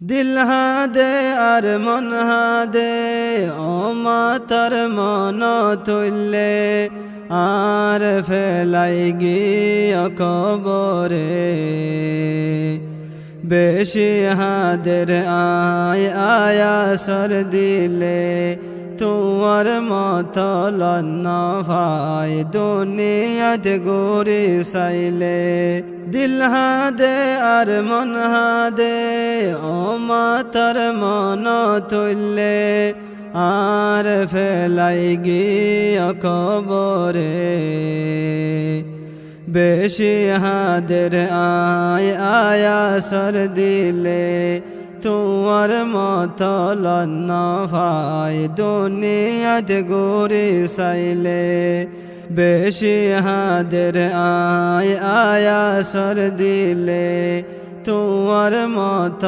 দিল হাদে আর মন হাদে ও মাতার মন তুললে আর ফেলাই গিয়া কবরে বেশি হাদের আয়াসর দিলে তোমার মত লন্না ভাই দুনিয়াতে গোরি সাইলে দিল হাদে আর মন হাদে ও মাতার মন তুললে আর ফেলাই গিয়া কবরে বেশি হাদের আয়াসর দিলে তোমার মত লন্না ভাই দুনিয়াতে গোরি সাইলে বেশি হাদের আয়াসর দিলে তোমার মত